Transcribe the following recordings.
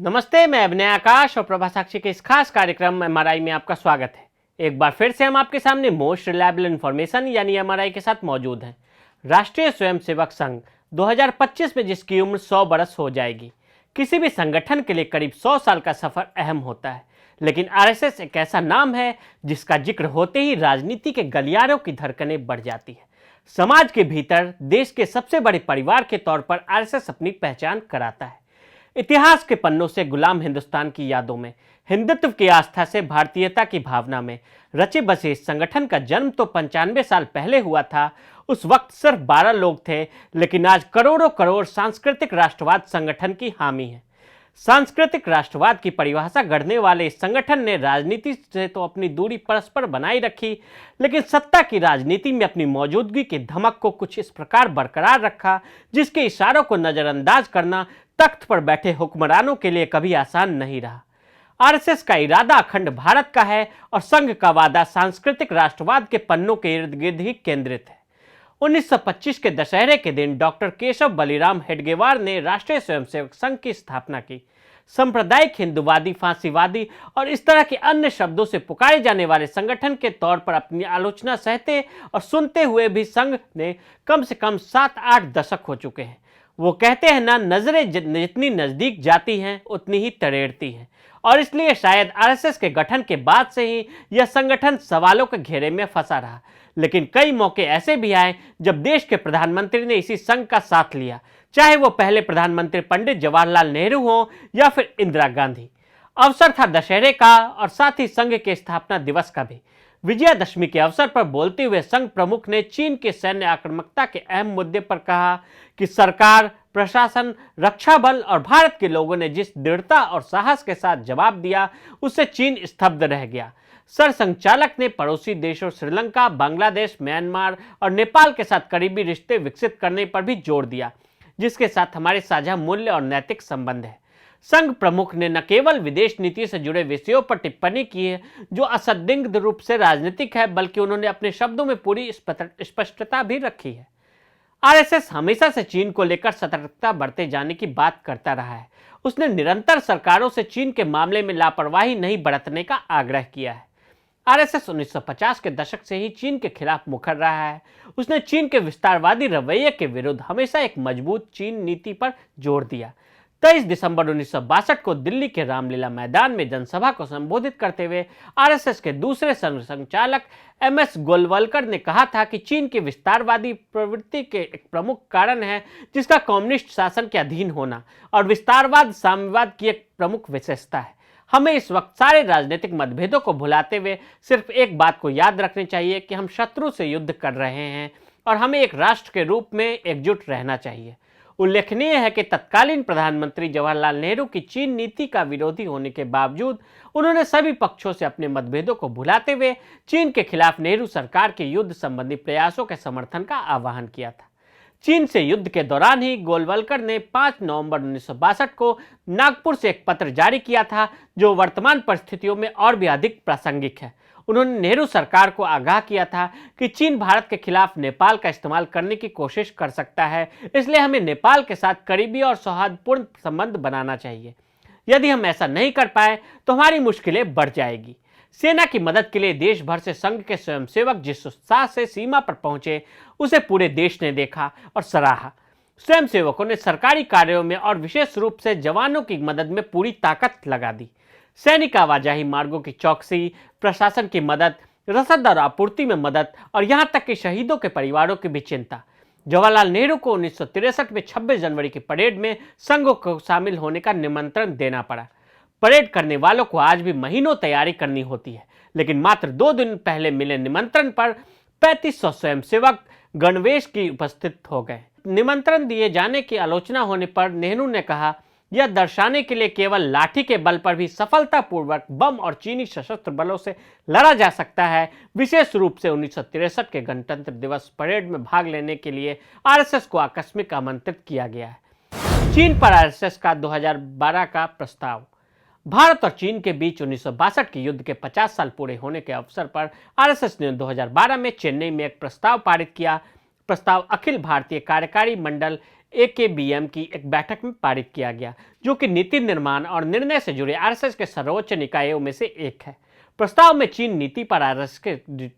नमस्ते, मैं अभिनय आकाश और प्रभा साक्षी के इस खास कार्यक्रम एमआरआई में आपका स्वागत है। एक बार फिर से हम आपके सामने मोस्ट रिलायबल इन्फॉर्मेशन यानी एमआरआई के साथ मौजूद हैं। राष्ट्रीय स्वयंसेवक संघ 2025 में जिसकी उम्र 100 बरस हो जाएगी। किसी भी संगठन के लिए करीब 100 साल का सफर अहम होता है, लेकिन आरएसएस एक ऐसा नाम है जिसका जिक्र होते ही राजनीति के गलियारों की धड़कनें बढ़ जाती है। समाज के भीतर देश के सबसे बड़े परिवार के तौर पर आरएसएस अपनी पहचान कराता है। इतिहास के पन्नों से गुलाम हिंदुस्तान की यादों में, हिंदुत्व की आस्था से भारतीयता की भावना में रचे बसे इस संगठन का जन्म तो 95 साल पहले हुआ था। उस वक्त सिर्फ 12 लोग थे, लेकिन आज करोड़ों करोड़ सांस्कृतिक राष्ट्रवाद संगठन की हामी है। सांस्कृतिक राष्ट्रवाद की परिभाषा गढ़ने वाले इस संगठन ने राजनीति से तो अपनी दूरी परस्पर बनाई रखी, लेकिन सत्ता की राजनीति में अपनी मौजूदगी की धमक को कुछ इस प्रकार बरकरार रखा, जिसके इशारों को नजरअंदाज करना तख्त पर बैठे हुक्मरानों के लिए कभी आसान नहीं रहा। आरएसएस का इरादा अखंड भारत का है और संघ का वादा सांस्कृतिक राष्ट्रवाद के पन्नों के इर्द गिर्द ही केंद्रित है। 1925 के दशहरे के दिन डॉक्टर केशव बलिराम हेडगेवार ने राष्ट्रीय स्वयंसेवक संघ की स्थापना की। सांप्रदायिक, हिंदुवादी, फांसीवादी और इस तरह के अन्य शब्दों से पुकारे जाने वाले संगठन के तौर पर अपनी आलोचना सहते और सुनते हुए भी संघ ने कम से कम 7-8 दशक हो चुके हैं। वो कहते हैं ना, नजरें जितनी नजदीक जाती हैं उतनी ही तरेड़ती हैं, और इसलिए शायद आरएसएस के गठन के बाद से ही यह संगठन सवालों के घेरे में फंसा रहा। लेकिन कई मौके ऐसे भी आए जब देश के प्रधानमंत्री ने इसी संघ का साथ लिया, चाहे वो पहले प्रधानमंत्री पंडित जवाहरलाल नेहरू हो या फिर इंदिरा गांधी। अवसर था दशहरे का और साथ ही संघ के स्थापना दिवस का भी। विजयादशमी के अवसर पर बोलते हुए संघ प्रमुख ने चीन के सैन्य आक्रामकता के अहम मुद्दे पर कहा कि सरकार, प्रशासन, रक्षा बल और भारत के लोगों ने जिस दृढ़ता और साहस के साथ जवाब दिया, उससे चीन स्तब्ध रह गया। सरसंघचालक ने पड़ोसी देशों श्रीलंका, बांग्लादेश, म्यांमार और नेपाल के साथ करीबी रिश्ते विकसित करने पर भी जोर दिया, जिसके साथ हमारे साझा मूल्य और नैतिक संबंध है। संघ प्रमुख ने न केवल विदेश नीति से जुड़े विषयों पर टिप्पणी की है जो असंदिग्ध रूप से राजनीतिक है, बल्कि उन्होंने अपने शब्दों में पूरी स्पष्टता भी रखी है। आरएसएस हमेशा से चीन को लेकर सतर्कता बरते जाने की बात करता रहा है। उसने निरंतर सरकारों से चीन के मामले में लापरवाही नहीं बरतने का आग्रह किया है। आरएसएस 1950 के दशक से ही चीन के खिलाफ मुखर रहा है। उसने चीन के विस्तारवादी रवैये के विरुद्ध हमेशा एक मजबूत चीन नीति पर जोर दिया। 23 दिसंबर 1962 को दिल्ली के रामलीला मैदान में जनसभा को संबोधित करते हुए आरएसएस के दूसरे संचालक एमएस गोलवलकर ने कहा था कि चीन की विस्तारवादी प्रवृत्ति के एक प्रमुख कारण है जिसका कम्युनिस्ट शासन के अधीन होना, और विस्तारवाद साम्यवाद की एक प्रमुख विशेषता है। हमें इस वक्त सारे राजनीतिक मतभेदों को भुलाते हुए सिर्फ एक बात को याद रखनी चाहिए कि हम शत्रु से युद्ध कर रहे हैं और हमें एक राष्ट्र के रूप में एकजुट रहना चाहिए। उल्लेखनीय है कि तत्कालीन प्रधानमंत्री जवाहरलाल नेहरू की चीन नीति का विरोधी होने के बावजूद उन्होंने सभी पक्षों से अपने मतभेदों को भुलाते हुए चीन के खिलाफ नेहरू सरकार के युद्ध संबंधी प्रयासों के समर्थन का आह्वान किया था। चीन से युद्ध के दौरान ही गोलवलकर ने 5 नवंबर 1962 को नागपुर से एक पत्र जारी किया था जो वर्तमान परिस्थितियों में और भी अधिक प्रासंगिक है। उन्होंने नेहरू सरकार को आगाह किया था कि चीन भारत के खिलाफ नेपाल का इस्तेमाल करने की कोशिश कर सकता है, इसलिए हमें नेपाल के साथ करीबी और सौहार्दपूर्ण संबंध बनाना चाहिए। यदि हम ऐसा नहीं कर पाए तो हमारी मुश्किलें बढ़ जाएगी। सेना की मदद के लिए देश भर से संघ के स्वयंसेवक जिस उत्साह से सीमा पर पहुंचे, उसे पूरे देश ने देखा और सराहा। स्वयंसेवकों ने सरकारी कार्यों में और विशेष रूप से जवानों की मदद में पूरी ताकत लगा दी। सैनिक आवाजाही मार्गों की चौकसी, प्रशासन की मदद, रसद और आपूर्ति में मदद और यहां तक कि शहीदों के परिवारों की भी चिंता। जवाहरलाल नेहरू को 1963 में 26 जनवरी की परेड में संघ को शामिल होने का निमंत्रण देना पड़ा। परेड करने वालों को आज भी महीनों तैयारी करनी होती है, लेकिन मात्र 2 दिन पहले मिले निमंत्रण पर 3500 स्वयंसेवक गणवेश की उपस्थित हो गए। निमंत्रण दिए जाने की आलोचना होने पर नेहरू ने कहा, यह दर्शाने के लिए केवल लाठी के बल पर भी सफलतापूर्वक बम और चीनी सशस्त्र बलों से लड़ा जा सकता है। विशेष रूप से 1963 के गणतंत्र दिवस परेड में भाग लेने के लिए आरएसएस को आकस्मिक आमंत्रित किया गया है। चीन पर आरएसएस का 2012 का प्रस्ताव। भारत और चीन के बीच 1962 के युद्ध के 50 साल पूरे होने के अवसर पर आरएसएस ने 2012 में चेन्नई में एक प्रस्ताव पारित किया। प्रस्ताव अखिल भारतीय कार्यकारी मंडल AKBM की एक बैठक में पारित किया गया, जो कि नीति निर्माण और निर्णय से जुड़े आरएसएस के सर्वोच्च निकायों में से एक है। प्रस्ताव में चीन नीति पर आरएसएस के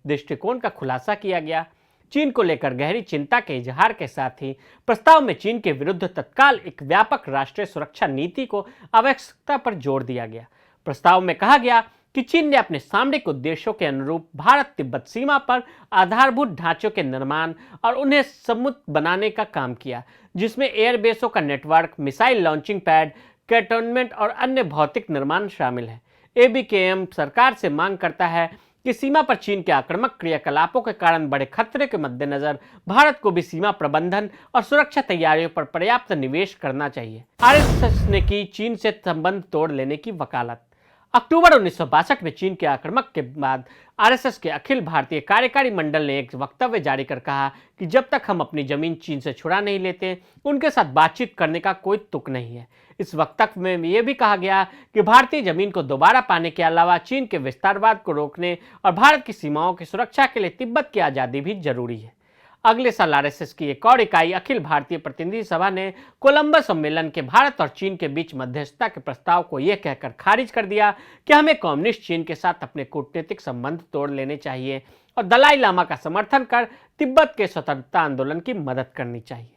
दृष्टिकोण का खुलासा किया गया। चीन को लेकर गहरी चिंता के इजहार के साथ ही प्रस्ताव में चीन के विरुद्ध तत्काल एक व्यापक राष्ट्रीय सुरक्षा नीति को आवश्यकता पर जोर दिया गया। प्रस्ताव में कहा गया कि चीन ने अपने सामरिक उद्देश्यों के अनुरूप भारत तिब्बत सीमा पर आधारभूत ढांचों के निर्माण और उन्हें समुचित बनाने का काम किया, जिसमें एयरबेसों का network, missile launching pad, cantonment और अन्य भौतिक निर्माण शामिल है। ABKM सरकार से मांग करता है कि सीमा पर चीन के आक्रामक क्रियाकलापों के कारण बड़े खतरे के मद्देनजर भारत को भी सीमा प्रबंधन और सुरक्षा तैयारियों पर पर्याप्त निवेश करना चाहिए। आरएसएस ने की चीन से संबंध तोड़ लेने की वकालत। अक्टूबर 1962 में चीन के आक्रमण के बाद आरएसएस के अखिल भारतीय कार्यकारी मंडल ने एक वक्तव्य जारी कर कहा कि जब तक हम अपनी जमीन चीन से छुड़ा नहीं लेते, उनके साथ बातचीत करने का कोई तुक नहीं है। इस वक्तव्य में यह भी कहा गया कि भारतीय जमीन को दोबारा पाने के अलावा चीन के विस्तारवाद को रोकने और भारत की सीमाओं की सुरक्षा के लिए तिब्बत की आज़ादी भी जरूरी है। अगले साल आरएसएस की एक और इकाई अखिल भारतीय प्रतिनिधि सभा ने कोलंबस सम्मेलन के भारत और चीन के बीच मध्यस्थता के प्रस्ताव को यह कहकर खारिज कर दिया कि हमें कम्युनिस्ट चीन के साथ अपने कूटनीतिक संबंध तोड़ लेने चाहिए और दलाई लामा का समर्थन कर तिब्बत के स्वतंत्रता आंदोलन की मदद करनी चाहिए।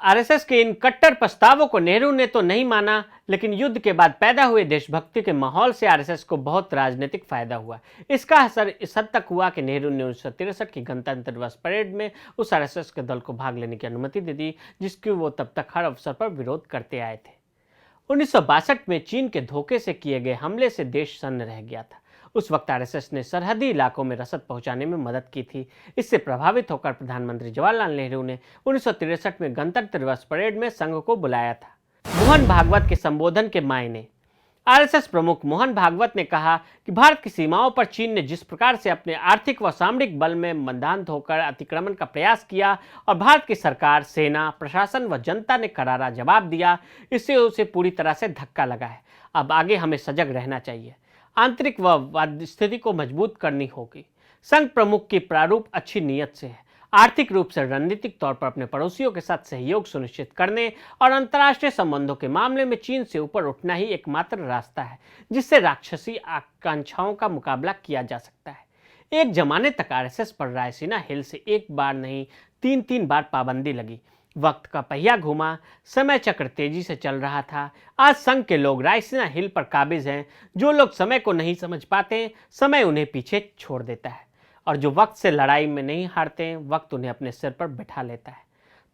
आरएसएस के इन कट्टर प्रस्तावों को नेहरू ने तो नहीं माना, लेकिन युद्ध के बाद पैदा हुए देशभक्ति के माहौल से आरएसएस को बहुत राजनीतिक फायदा हुआ। इसका असर इस हद तक हुआ कि नेहरू ने 1963 की गणतंत्र दिवस परेड में उस आरएसएस के दल को भाग लेने की अनुमति दे दी, जिसकी वो तब तक हर अवसर पर विरोध करते आए थे। 1962 में चीन के धोखे से किए गए हमले से देश सन्न रह गया था। उस वक्त आरएसएस ने सरहदी इलाकों में रसद पहुंचाने में मदद की थी। इससे प्रभावित होकर प्रधानमंत्री जवाहरलाल नेहरू ने 1963 में गणतंत्र दिवस परेड में संघ को बुलाया था। मोहन भागवत के संबोधन के मायने। आरएसएस प्रमुख मोहन भागवत ने कहा कि भारत की सीमाओं पर चीन ने जिस प्रकार से अपने आर्थिक व सामरिक बल में मंदान्त होकर अतिक्रमण का प्रयास किया और भारत की सरकार, सेना, प्रशासन व जनता ने करारा जवाब दिया, इससे उसे पूरी तरह से धक्का लगा है। अब आगे हमें सजग रहना चाहिए। आंतरिक व स्थिति को मजबूत करनी होगी। संघ प्रमुख की प्रारूप अच्छी नीयत से है। आर्थिक रूप से रणनीतिक तौर पर अपने पड़ोसियों के साथ सहयोग सुनिश्चित करने और अंतर्राष्ट्रीय संबंधों के मामले में चीन से ऊपर उठना ही एकमात्र रास्ता है जिससे राक्षसी आकांक्षाओं का मुकाबला किया जा सकता है। एक जमाने तक आरएसएस पर रायसीना हिल से एक बार नहीं 3 बार पाबंदी लगी। वक्त का पहिया घूमा, समय चक्र तेजी से चल रहा था। आज संघ के लोग रायसीना हिल पर काबिज हैं। जो लोग समय को नहीं समझ पाते, समय उन्हें पीछे छोड़ देता है, और जो वक्त से लड़ाई में नहीं हारते, वक्त उन्हें अपने सिर पर बिठा लेता है।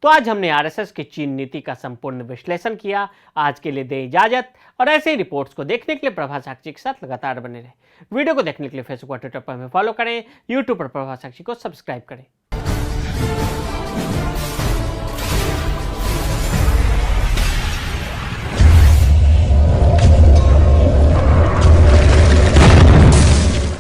तो आज हमने आरएसएस की चीन नीति का संपूर्ण विश्लेषण किया। आज के लिए दें इजाजत, और ऐसे ही रिपोर्ट्स को देखने के लिए प्रभा साक्षी के साथ लगातार बने रहें। वीडियो को देखने के लिए फेसबुक और ट्विटर पर हमें फॉलो करें, यूट्यूब पर प्रभा साक्षी को सब्सक्राइब करें।